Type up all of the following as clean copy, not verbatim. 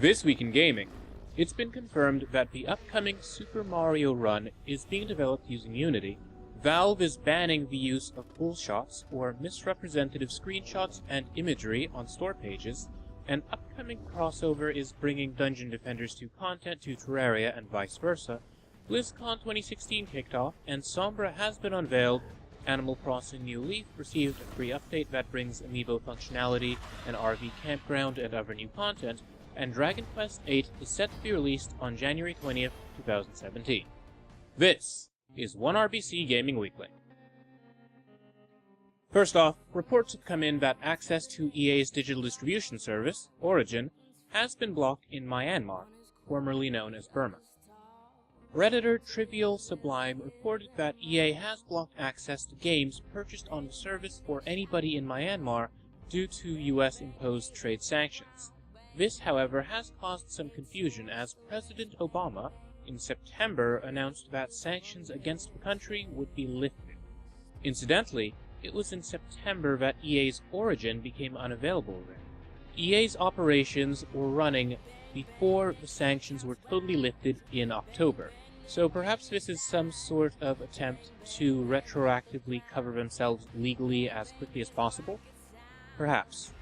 This week in gaming, it's been confirmed that the upcoming Super Mario Run is being developed using Unity. Valve is banning the use of bullshots, or misrepresentative screenshots and imagery on store pages. An upcoming crossover is bringing Dungeon Defenders 2 content to Terraria and vice versa. Blizzcon 2016 kicked off, and Sombra has been unveiled. Animal Crossing New Leaf received a free update that brings amiibo functionality, an RV campground, and other new content, and Dragon Quest VIII is set to be released on January 20th, 2017. This is 1RBC Gaming Weekly. First off, reports have come in that access to EA's digital distribution service, Origin, has been blocked in Myanmar, formerly known as Burma. Redditor Trivial Sublime reported that EA has blocked access to games purchased on the service for anybody in Myanmar due to US-imposed trade sanctions. This, however, has caused some confusion as President Obama, in September, announced that sanctions against the country would be lifted. Incidentally, it was in September that EA's Origin became unavailable there. EA's operations were running before the sanctions were totally lifted in October, so perhaps this is some sort of attempt to retroactively cover themselves legally as quickly as possible? Perhaps.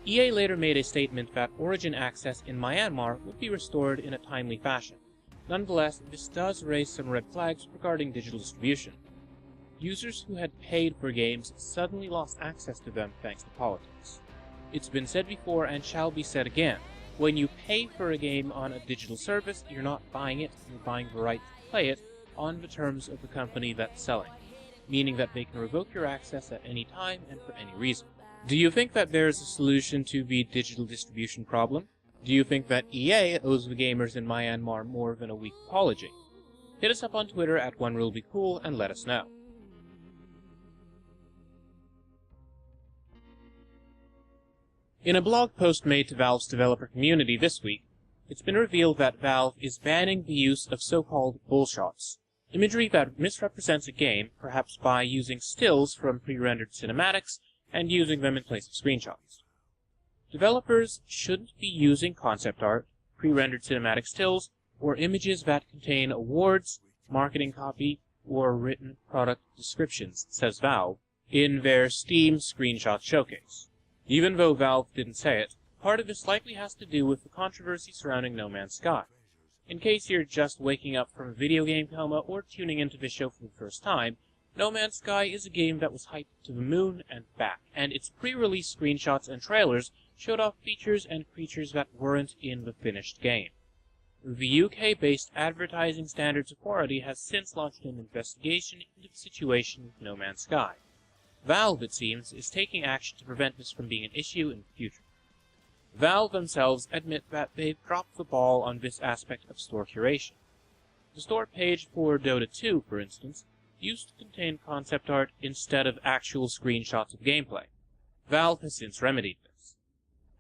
EA later made a statement that Origin access in Myanmar would be restored in a timely fashion. Nonetheless, this does raise some red flags regarding digital distribution. Users who had paid for games suddenly lost access to them thanks to politics. It's been said before and shall be said again. When you pay for a game on a digital service, you're not buying it, you're buying the right to play it on the terms of the company that's selling, meaning that they can revoke your access at any time and for any reason. Do you think that there's a solution to the digital distribution problem? Do you think that EA owes the gamers in Myanmar more than a weak apology? Hit us up on Twitter at OneRuleBeCool and let us know. In a blog post made to Valve's developer community this week, it's been revealed that Valve is banning the use of so-called bullshots, imagery that misrepresents a game, perhaps by using stills from pre-rendered cinematics and using them in place of screenshots. Developers shouldn't be using concept art, pre-rendered cinematic stills, or images that contain awards, marketing copy, or written product descriptions, says Valve, in their Steam Screenshot Showcase. Even though Valve didn't say it, part of this likely has to do with the controversy surrounding No Man's Sky. In case you're just waking up from a video game coma or tuning into this show for the first time, No Man's Sky is a game that was hyped to the moon and back, and its pre-release screenshots and trailers showed off features and creatures that weren't in the finished game. The UK-based Advertising Standards Authority has since launched an investigation into the situation with No Man's Sky. Valve, it seems, is taking action to prevent this from being an issue in the future. Valve themselves admit that they've dropped the ball on this aspect of store curation. The store page for Dota 2, for instance, used to contain concept art instead of actual screenshots of gameplay. Valve has since remedied this.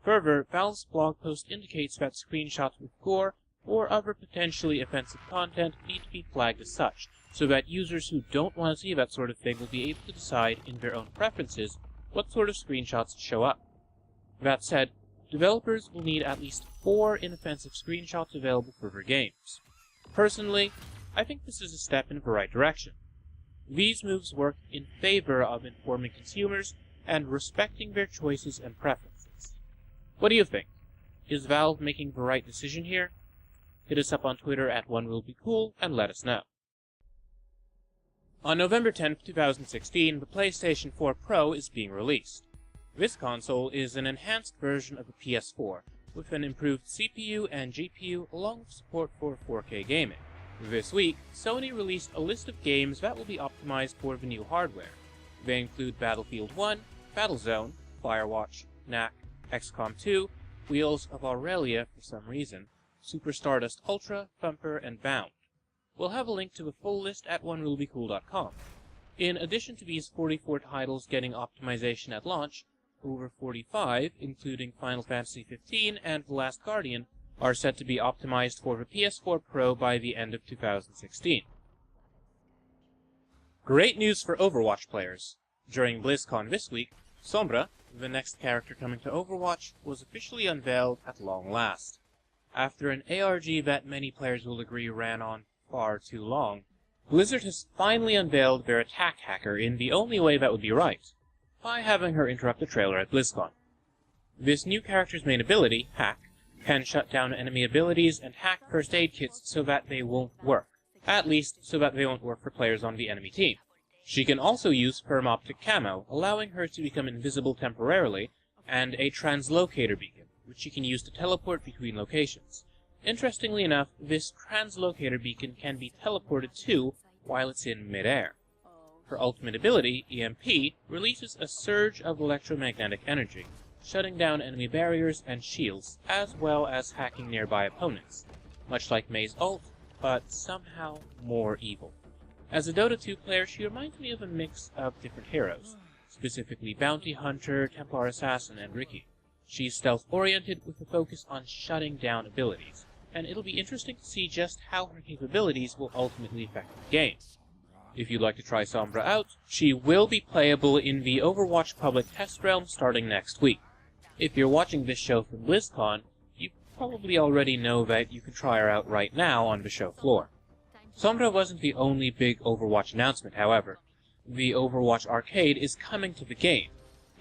Further, Valve's blog post indicates that screenshots with gore or other potentially offensive content need to be flagged as such, so that users who don't want to see that sort of thing will be able to decide in their own preferences what sort of screenshots show up. That said, developers will need at least 4 inoffensive screenshots available for their games. Personally, I think this is a step in the right direction. These moves work in favor of informing consumers and respecting their choices and preferences. What do you think? Is Valve making the right decision here? Hit us up on Twitter at OneRuleBeCool and let us know. On November 10, 2016, the PlayStation 4 Pro is being released. This console is an enhanced version of the PS4, with an improved CPU and GPU along with support for 4K gaming. This week, Sony released a list of games that will be optimized for the new hardware. They include Battlefield 1, Battlezone, Firewatch, Knack, XCOM 2, Wheels of Aurelia for some reason, Super Stardust Ultra, Thumper, and Bound. We'll have a link to the full list at OneRuleBeCool.com. In addition to these 44 titles getting optimization at launch, over 45, including Final Fantasy XV and The Last Guardian, are set to be optimized for the PS4 Pro by the end of 2016. Great news for Overwatch players. During Blizzcon this week, Sombra, the next character coming to Overwatch, was officially unveiled at long last. After an ARG that many players will agree ran on far too long, Blizzard has finally unveiled their attack hacker in the only way that would be right, by having her interrupt the trailer at Blizzcon. This new character's main ability, Hack, can shut down enemy abilities and hack first aid kits so that they won't work, at least so that they won't work for players on the enemy team. She can also use Optic Camo, allowing her to become invisible temporarily, and a translocator beacon, which she can use to teleport between locations. Interestingly enough, this translocator beacon can be teleported to while it's in mid-air. Her ultimate ability, EMP, releases a surge of electromagnetic energy, shutting down enemy barriers and shields, as well as hacking nearby opponents, much like Mei's ult, but somehow more evil. As a Dota 2 player, she reminds me of a mix of different heroes, specifically Bounty Hunter, Templar Assassin, and Riki. She's stealth-oriented with a focus on shutting down abilities, and it'll be interesting to see just how her capabilities will ultimately affect the game. If you'd like to try Sombra out, she will be playable in the Overwatch public test realm starting next week. If you're watching this show from BlizzCon, you probably already know that you can try her out right now on the show floor. Sombra wasn't the only big Overwatch announcement, however. The Overwatch Arcade is coming to the game.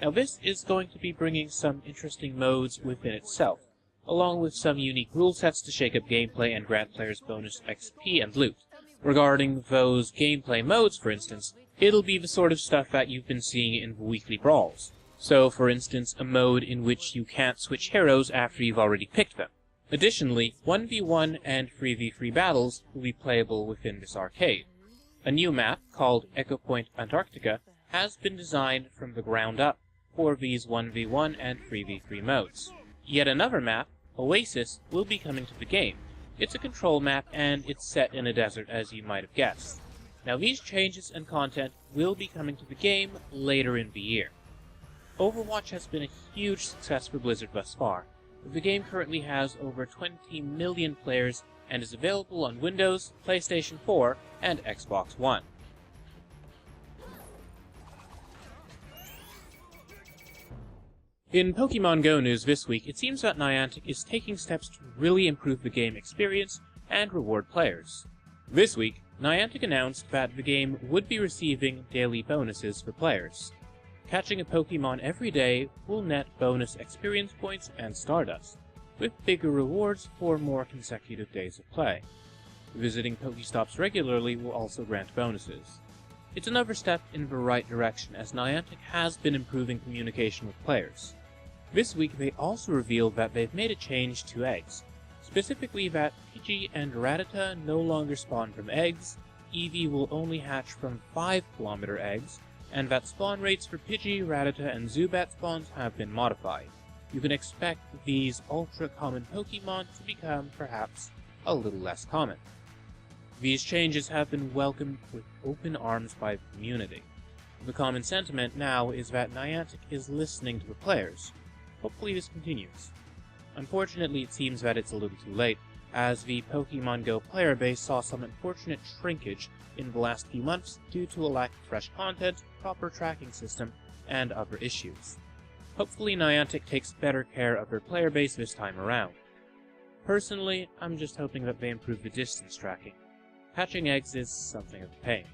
Now this is going to be bringing some interesting modes within itself, along with some unique rule sets to shake up gameplay and grant players bonus XP and loot. Regarding those gameplay modes, for instance, it'll be the sort of stuff that you've been seeing in the weekly brawls. So, for instance, a mode in which you can't switch heroes after you've already picked them. Additionally, 1v1 and 3v3 battles will be playable within this arcade. A new map, called Echo Point Antarctica, has been designed from the ground up for these 1v1 and 3v3 modes. Yet another map, Oasis, will be coming to the game. It's a control map, and it's set in a desert, as you might have guessed. Now these changes and content will be coming to the game later in the year. Overwatch has been a huge success for Blizzard thus far. The game currently has over 20 million players and is available on Windows, PlayStation 4, and Xbox One. In Pokemon Go news this week, it seems that Niantic is taking steps to really improve the game experience and reward players. This week, Niantic announced that the game would be receiving daily bonuses for players. Catching a Pokemon every day will net bonus experience points and Stardust, with bigger rewards for more consecutive days of play. Visiting Pokestops regularly will also grant bonuses. It's another step in the right direction, as Niantic has been improving communication with players. This week they also revealed that they've made a change to eggs, specifically that Pidgey and Rattata no longer spawn from eggs, Eevee will only hatch from 5-kilometer eggs, and that spawn rates for Pidgey, Rattata, and Zubat spawns have been modified. You can expect these ultra-common Pokemon to become, perhaps, a little less common. These changes have been welcomed with open arms by the community. The common sentiment now is that Niantic is listening to the players. Hopefully this continues. Unfortunately, it seems that it's a little too late, as the Pokemon Go player base saw some unfortunate shrinkage in the last few months due to a lack of fresh content, proper tracking system, and other issues. Hopefully Niantic takes better care of their player base this time around. Personally, I'm just hoping that they improve the distance tracking. Hatching eggs is something of a pain.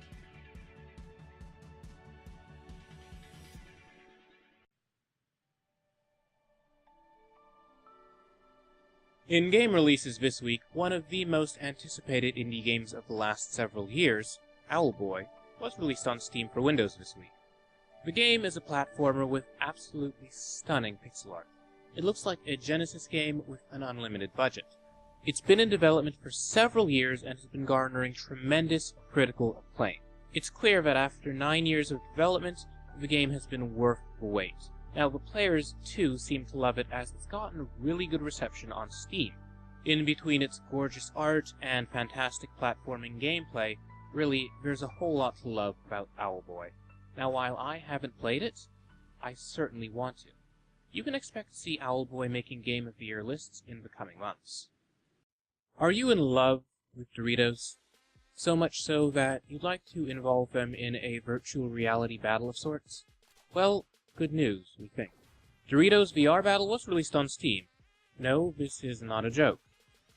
In game releases this week, one of the most anticipated indie games of the last several years, Owlboy, was released on Steam for Windows this week. The game is a platformer with absolutely stunning pixel art. It looks like a Genesis game with an unlimited budget. It's been in development for several years and has been garnering tremendous critical acclaim. It's clear that after 9 years of development, the game has been worth the wait. Now, the players, too, seem to love it as it's gotten really good reception on Steam. In between its gorgeous art and fantastic platforming gameplay, really, there's a whole lot to love about Owlboy. Now, while I haven't played it, I certainly want to. You can expect to see Owlboy making Game of the Year lists in the coming months. Are you in love with Doritos? So much so that you'd like to involve them in a virtual reality battle of sorts? Well, good news, we think. Doritos VR Battle was released on Steam. No, this is not a joke.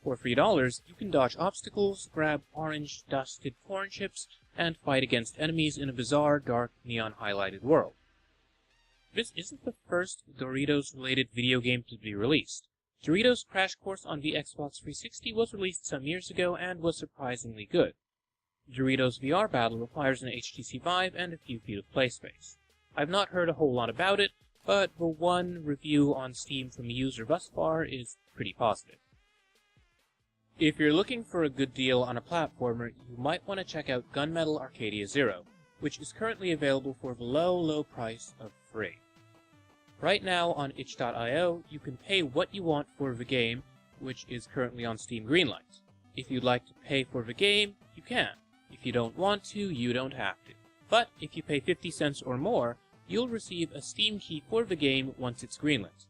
For $3, you can dodge obstacles, grab orange dusted corn chips, and fight against enemies in a bizarre, dark, neon-highlighted world. This isn't the first Doritos-related video game to be released. Doritos Crash Course on the Xbox 360 was released some years ago and was surprisingly good. Doritos VR Battle requires an HTC Vive and a few feet of play space. I've not heard a whole lot about it, but the one review on Steam from a user thus far is pretty positive. If you're looking for a good deal on a platformer, you might want to check out Gunmetal Arcadia 0, which is currently available for the low price of free. Right now on itch.io, you can pay what you want for the game, which is currently on Steam Greenlight. If you'd like to pay for the game, you can. If you don't want to, you don't have to. But if you pay 50 cents or more, you'll receive a Steam key for the game once it's greenlit.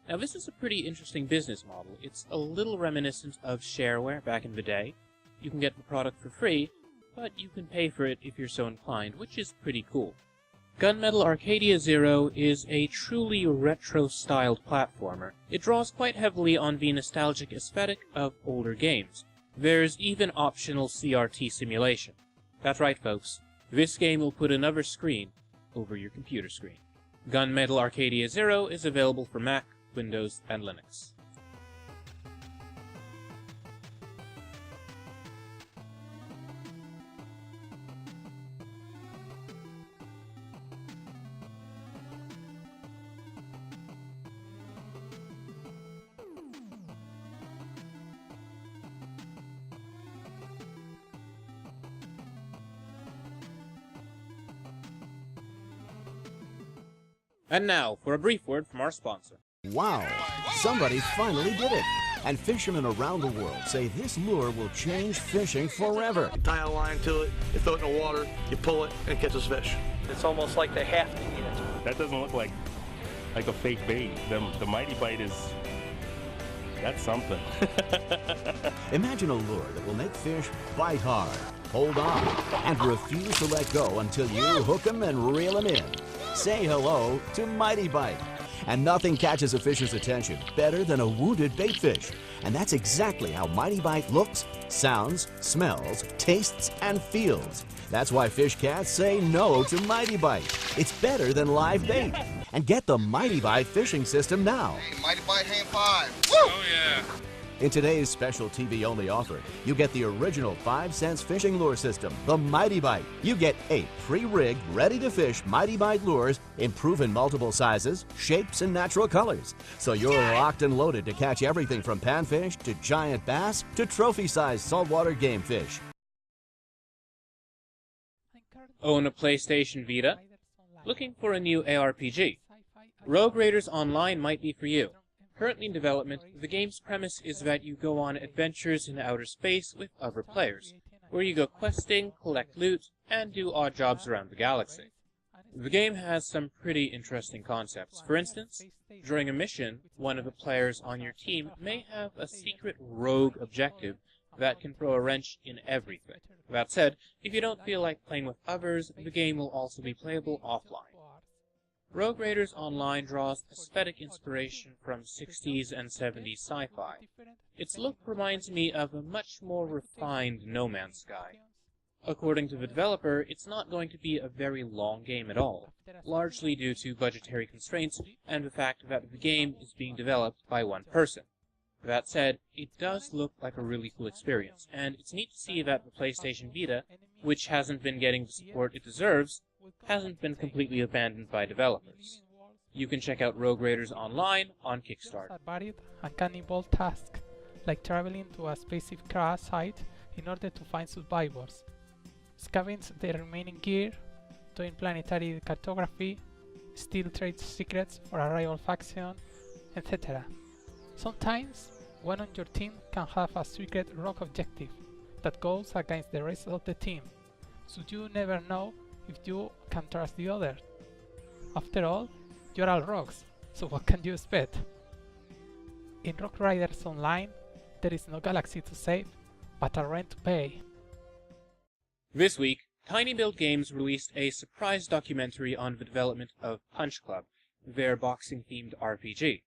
Now this is a pretty interesting business model. It's a little reminiscent of shareware back in the day. You can get the product for free, but you can pay for it if you're so inclined, which is pretty cool. Gunmetal Arcadia 0 is a truly retro-styled platformer. It draws quite heavily on the nostalgic aesthetic of older games. There's even optional CRT simulation. That's right, folks. This game will put another screen over your computer screen. Gunmetal Arcadia 0 is available for Mac, Windows, and Linux. And now, for a brief word from our sponsor. Wow, somebody finally did it. And fishermen around the world say this lure will change fishing forever. You tie a line to it, you throw it in the water, you pull it, and it catches fish. It's almost like they have to eat it. That doesn't look like a fake bait. The Mighty Bite is... that's something. Imagine a lure that will make fish bite hard, hold on, and refuse to let go until you hook them and reel them in. Say hello to Mighty Bite. And nothing catches a fish's attention better than a wounded bait fish. And that's exactly how Mighty Bite looks, sounds, smells, tastes, and feels. That's why fish cats say no to Mighty Bite. It's better than live bait. And get the Mighty Bite fishing system now. Hey, Mighty Bite Hand 5. Woo! Oh yeah. In today's special TV-only offer, you get the original 5-cent fishing lure system, the Mighty Bite. You get 8 pre-rigged, ready-to-fish Mighty Bite lures in proven multiple sizes, shapes, and natural colors. So you're locked and loaded to catch everything from panfish to giant bass to trophy-sized saltwater game fish. Own a PlayStation Vita? Looking for a new ARPG? Rogue Raiders Online might be for you. Currently in development, the game's premise is that you go on adventures in outer space with other players, where you go questing, collect loot, and do odd jobs around the galaxy. The game has some pretty interesting concepts. For instance, during a mission, one of the players on your team may have a secret rogue objective that can throw a wrench in everything. That said, if you don't feel like playing with others, the game will also be playable offline. Rogue Raiders Online draws aesthetic inspiration from 60s and 70s sci-fi. Its look reminds me of a much more refined No Man's Sky. According to the developer, it's not going to be a very long game at all, largely due to budgetary constraints and the fact that the game is being developed by one person. That said, it does look like a really cool experience, and it's neat to see that the PlayStation Vita, which hasn't been getting the support it deserves, hasn't been completely abandoned by developers. You can check out Rogue Raiders Online on Kickstarter. Varied and can involve tasks, like traveling to a spaceship crash site in order to find survivors, scavenge the remaining gear, doing planetary cartography, steal trade secrets for a rival faction, etc. Sometimes, one on your team can have a secret rogue objective that goes against the rest of the team, so you never know if you can trust the other. After all, you're all rogues, so what can you expect? In Rogue Raiders Online, there is no galaxy to save, but a rent to pay. This week, Tiny Build Games released a surprise documentary on the development of Punch Club, their boxing-themed RPG.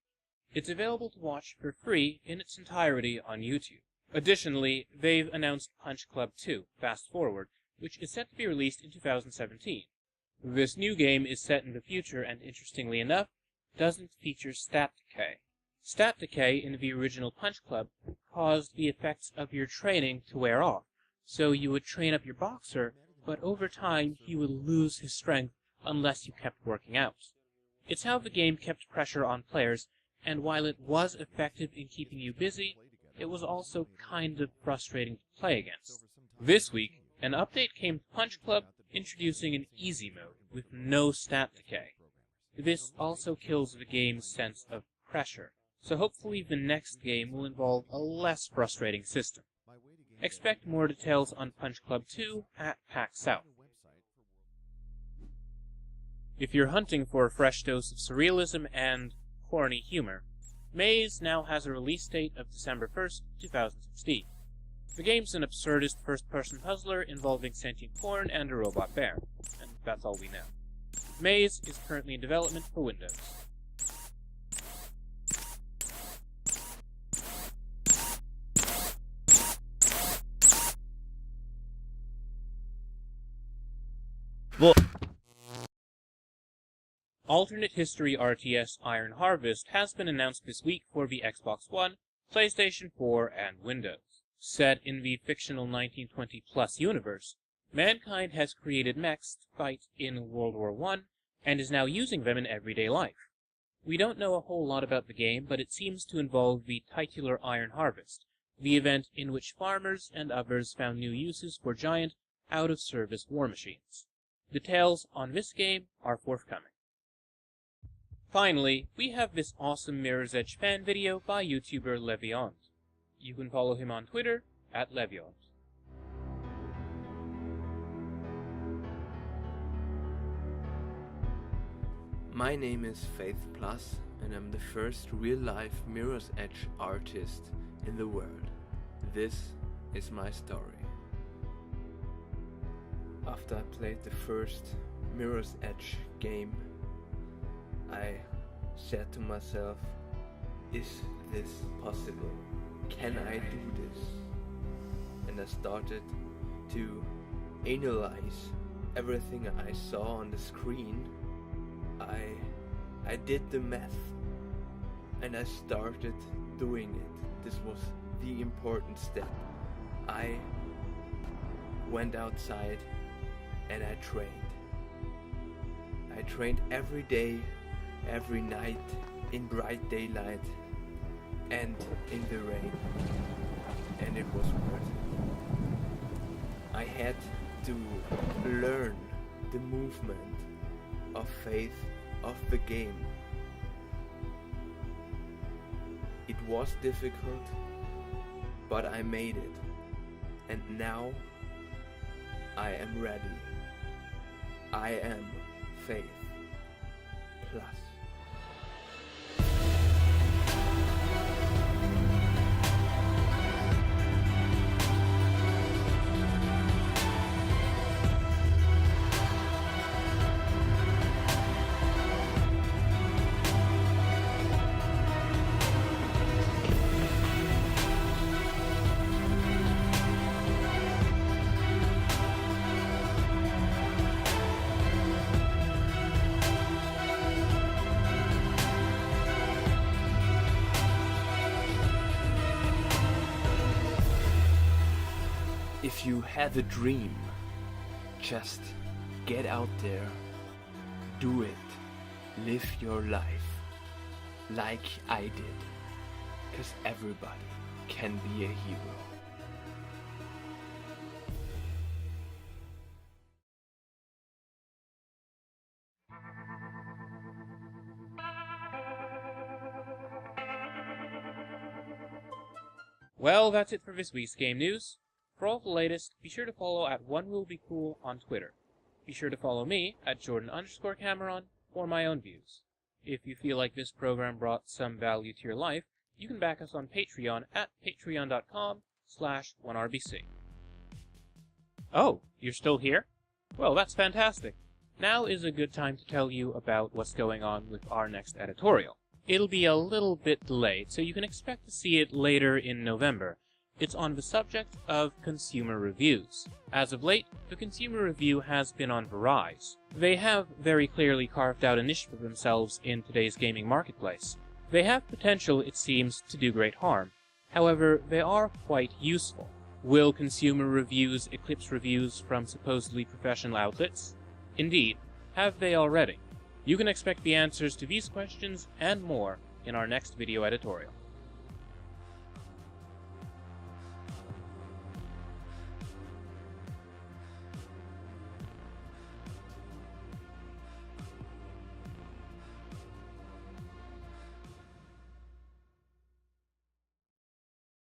It's available to watch for free in its entirety on YouTube. Additionally, they've announced Punch Club 2, Fast Forward, which is set to be released in 2017. This new game is set in the future and, interestingly enough, doesn't feature stat decay. Stat decay in the original Punch Club caused the effects of your training to wear off, so you would train up your boxer, but over time he would lose his strength unless you kept working out. It's how the game kept pressure on players, and while it was effective in keeping you busy, it was also kind of frustrating to play against. This week, an update came to Punch Club, introducing an easy mode with no stat decay. This also kills the game's sense of pressure, so hopefully the next game will involve a less frustrating system. Expect more details on Punch Club 2 at PAX South. If you're hunting for a fresh dose of surrealism and corny humor, Maze now has a release date of December 1st, 2016. The game's an absurdist first-person puzzler involving sentient corn and a robot bear, and that's all we know. Maze is currently in development for Windows. Alternate History RTS Iron Harvest has been announced this week for the Xbox One, PlayStation 4, and Windows. Set in the fictional 1920-plus universe, mankind has created mechs to fight in World War I and is now using them in everyday life. We don't know a whole lot about the game, but it seems to involve the titular Iron Harvest, the event in which farmers and others found new uses for giant, out-of-service war machines. Details on this game are forthcoming. Finally, we have this awesome Mirror's Edge fan video by YouTuber Leviant. You can follow him on Twitter at Leviant. My name is Faith Plus, and I'm the first real-life Mirror's Edge artist in the world. This is my story. After I played the first Mirror's Edge game, I said to myself, is this possible? Can I do this? And I started to analyze everything I saw on the screen. I did the math and I started doing it. This was the important step. I went outside and I trained. I trained every day, every night, in bright daylight and in the rain, and it was worth it. I had to learn the movement of Faith of the game. It was difficult, but I made it, and now I am ready. I am Faith Plus. If you have a dream, just get out there, do it, live your life like I did, because everybody can be a hero. Well, that's it for this week's game news. For all the latest, be sure to follow at OneWillBeCool on Twitter. Be sure to follow me at Jordan_Cameron for my own views. If you feel like this program brought some value to your life, you can back us on Patreon at patreon.com/1RBC. Oh, you're still here? Well, that's fantastic. Now is a good time to tell you about what's going on with our next editorial. It'll be a little bit delayed, so you can expect to see it later in November, It's on the subject of consumer reviews. As of late, the consumer review has been on the rise. They have very clearly carved out a niche for themselves in today's gaming marketplace. They have potential, it seems, to do great harm. However, they are quite useful. Will consumer reviews eclipse reviews from supposedly professional outlets? Indeed, have they already? You can expect the answers to these questions and more in our next video editorial.